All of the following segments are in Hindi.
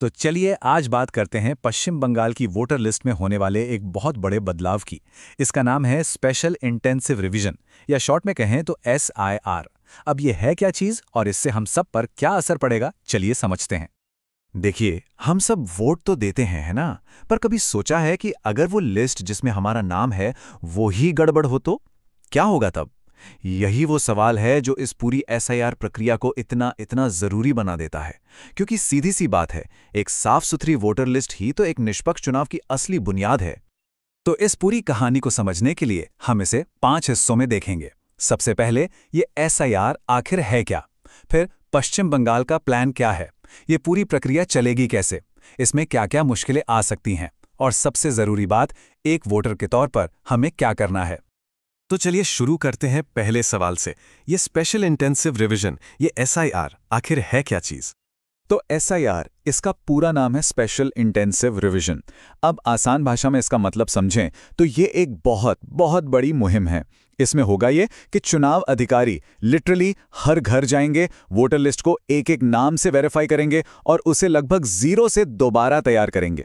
तो चलिए आज बात करते हैं पश्चिम बंगाल की वोटर लिस्ट में होने वाले एक बहुत बड़े बदलाव की। इसका नाम है स्पेशल इंटेंसिव रिवीजन, या शॉर्ट में कहें तो SIR। अब ये है क्या चीज़ और इससे हम सब पर क्या असर पड़ेगा, चलिए समझते हैं। देखिए, हम सब वोट तो देते हैं, है ना? पर कभी सोचा है कि अगर वो लिस्ट जिसमें हमारा नाम है वो ही गड़बड़ हो तो क्या होगा तब? यही वो सवाल है जो इस पूरी SIR प्रक्रिया को इतना इतना जरूरी बना देता है। क्योंकि सीधी सी बात है, एक साफ सुथरी वोटर लिस्ट ही तो एक निष्पक्ष चुनाव की असली बुनियाद है। तो इस पूरी कहानी को समझने के लिए हम इसे 5 हिस्सों में देखेंगे। सबसे पहले ये SIR आखिर है क्या, फिर पश्चिम बंगाल का प्लान क्या है, ये पूरी प्रक्रिया चलेगी कैसे, इसमें क्या क्या मुश्किलें आ सकती हैं, और सबसे जरूरी बात, एक वोटर के तौर पर हमें क्या करना है। तो चलिए शुरू करते हैं पहले सवाल से। ये स्पेशल इंटेंसिव रिवीजन, ये SIR आखिर है क्या चीज? तो SIR, इसका पूरा नाम है स्पेशल इंटेंसिव रिवीजन। अब आसान भाषा में इसका मतलब समझें तो ये एक बहुत बहुत बड़ी मुहिम है। इसमें होगा ये कि चुनाव अधिकारी लिटरली हर घर जाएंगे, वोटर लिस्ट को एक एक नाम से वेरीफाई करेंगे और उसे लगभग जीरो से दोबारा तैयार करेंगे।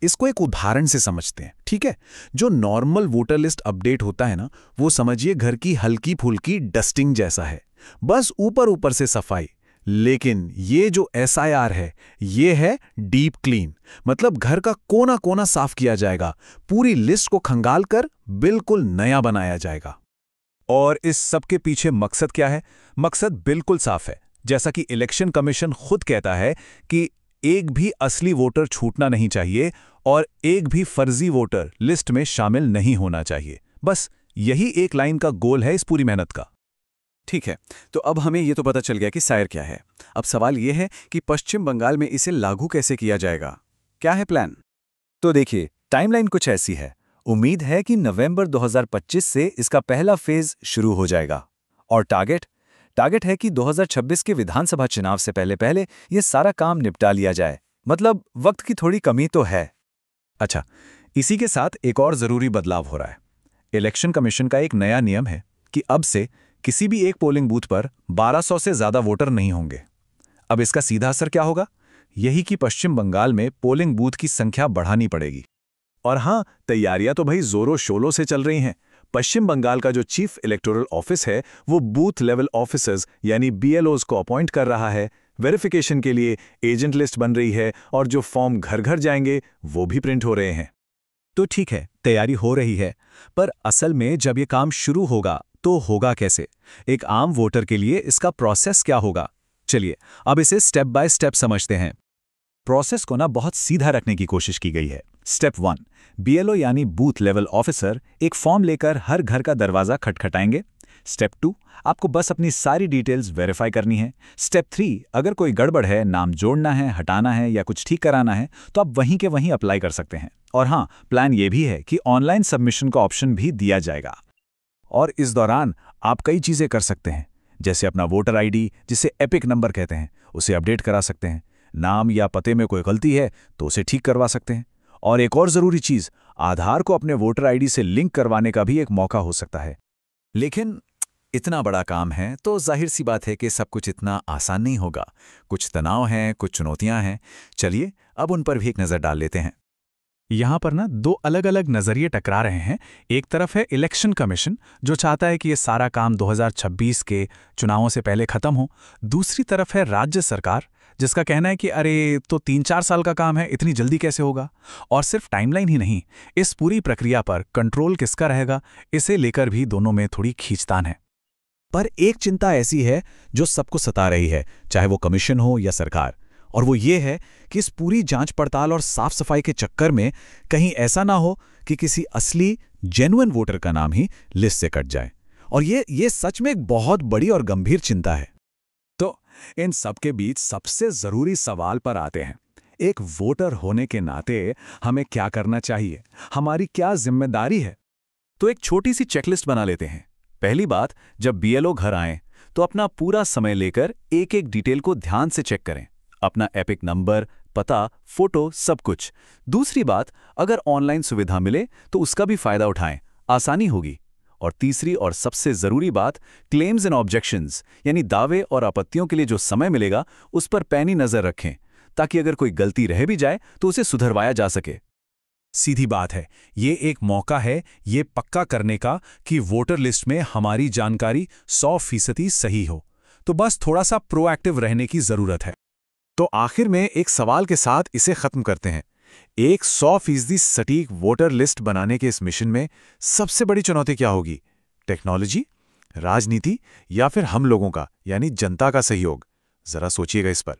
इसको एक उदाहरण से समझते हैं, ठीक है? जो नॉर्मल वोटर लिस्ट अपडेट होता है ना, वो समझिए घर की हल्की फुल्की डस्टिंग जैसा है, बस ऊपर ऊपर से सफाई। लेकिन ये जो SIR है, ये है डीप क्लीन। मतलब घर का कोना कोना साफ किया जाएगा, पूरी लिस्ट को खंगाल कर बिल्कुल नया बनाया जाएगा। और इस सब के पीछे मकसद क्या है? मकसद बिल्कुल साफ है। जैसा कि इलेक्शन कमीशन खुद कहता है कि एक भी असली वोटर छूटना नहीं चाहिए और एक भी फर्जी वोटर लिस्ट में शामिल नहीं होना चाहिए। बस यही एक लाइन का गोल है इस पूरी मेहनत का। ठीक है, तो अब हमें ये तो पता चल गया कि SIR क्या है। अब सवाल ये है कि पश्चिम बंगाल में इसे लागू कैसे किया जाएगा? क्या है प्लान? तो देखिए, टाइमलाइन कुछ ऐसी है। उम्मीद है कि नवंबर 2025 से इसका पहला फेज शुरू हो जाएगा। और टारगेट है कि 2026 के विधानसभा चुनाव से पहले पहले ये सारा काम निपटा लिया जाए। मतलब वक्त की थोड़ी कमी तो है। अच्छा, इसी के साथ एक और जरूरी बदलाव हो रहा है। इलेक्शन कमीशन का एक नया नियम है कि अब से किसी भी एक पोलिंग बूथ पर 1200 से ज्यादा वोटर नहीं होंगे। अब इसका सीधा असर क्या होगा? यही कि पश्चिम बंगाल में पोलिंग बूथ की संख्या बढ़ानी पड़ेगी। और हाँ, तैयारियां तो भाई जोरों शोरों से चल रही हैं। पश्चिम बंगाल का जो चीफ इलेक्टोरल ऑफिस है, वो बूथ लेवल ऑफिसर्स यानी BLOs को अपॉइंट कर रहा है। वेरिफिकेशन के लिए एजेंट लिस्ट बन रही है और जो फॉर्म घर घर जाएंगे वो भी प्रिंट हो रहे हैं। तो ठीक है, तैयारी हो रही है, पर असल में जब ये काम शुरू होगा तो होगा कैसे? एक आम वोटर के लिए इसका प्रोसेस क्या होगा? चलिए अब इसे स्टेप बाय स्टेप समझते हैं। प्रोसेस को ना बहुत सीधा रखने की कोशिश की गई है। स्टेप 1, BLO यानी बूथ लेवल ऑफिसर एक फॉर्म लेकर हर घर का दरवाजा खटखटाएंगे। स्टेप 2, आपको बस अपनी सारी डिटेल्स वेरीफाई करनी है। स्टेप 3, अगर कोई गड़बड़ है, नाम जोड़ना है, हटाना है या कुछ ठीक कराना है, तो आप वहीं के वहीं अप्लाई कर सकते हैं। और हाँ, प्लान ये भी है कि ऑनलाइन सबमिशन का ऑप्शन भी दिया जाएगा। और इस दौरान आप कई चीज़ें कर सकते हैं, जैसे अपना वोटर ID, जिसे एपिक नंबर कहते हैं, उसे अपडेट करा सकते हैं। नाम या पते में कोई गलती है तो उसे ठीक करवा सकते हैं। और एक और ज़रूरी चीज़, आधार को अपने वोटर ID से लिंक करवाने का भी एक मौका हो सकता है। लेकिन इतना बड़ा काम है तो जाहिर सी बात है कि सब कुछ इतना आसान नहीं होगा। कुछ तनाव हैं, कुछ चुनौतियां हैं। चलिए अब उन पर भी एक नज़र डाल लेते हैं। यहाँ पर ना दो अलग अलग नज़रिए टकरा रहे हैं। एक तरफ है इलेक्शन कमीशन, जो चाहता है कि ये सारा काम 2026 के चुनावों से पहले खत्म हो। दूसरी तरफ है राज्य सरकार, जिसका कहना है कि अरे तो 3-4 साल का काम है, इतनी जल्दी कैसे होगा? और सिर्फ टाइमलाइन ही नहीं, इस पूरी प्रक्रिया पर कंट्रोल किसका रहेगा, इसे लेकर भी दोनों में थोड़ी खींचतान है। पर एक चिंता ऐसी है जो सबको सता रही है, चाहे वो कमीशन हो या सरकार, और वो ये है कि इस पूरी जांच पड़ताल और साफ सफाई के चक्कर में कहीं ऐसा ना हो कि किसी असली जेन्युइन वोटर का नाम ही लिस्ट से कट जाए। और ये सच में एक बहुत बड़ी और गंभीर चिंता है। तो इन सब के बीच सबसे जरूरी सवाल पर आते हैं। एक वोटर होने के नाते हमें क्या करना चाहिए, हमारी क्या जिम्मेदारी है? तो एक छोटी सी चेकलिस्ट बना लेते हैं। पहली बात, जब BLO घर आए तो अपना पूरा समय लेकर एक एक डिटेल को ध्यान से चेक करें। अपना एपिक नंबर, पता, फोटो, सब कुछ। दूसरी बात, अगर ऑनलाइन सुविधा मिले तो उसका भी फायदा उठाएं, आसानी होगी। और तीसरी और सबसे जरूरी बात, क्लेम्स एंड ऑब्जेक्शंस यानी दावे और आपत्तियों के लिए जो समय मिलेगा उस पर पैनी नजर रखें। ताकि अगर कोई गलती रह भी जाए तो उसे सुधरवाया जा सके। सीधी बात है, ये एक मौका है ये पक्का करने का कि वोटर लिस्ट में हमारी जानकारी 100% सही हो। तो बस थोड़ा सा प्रोएक्टिव रहने की जरूरत है। तो आखिर में एक सवाल के साथ इसे खत्म करते हैं। एक 100% सटीक वोटर लिस्ट बनाने के इस मिशन में सबसे बड़ी चुनौती क्या होगी? टेक्नोलॉजी, राजनीति या फिर हम लोगों का यानी जनता का सहयोग? जरा सोचिएगा इस पर।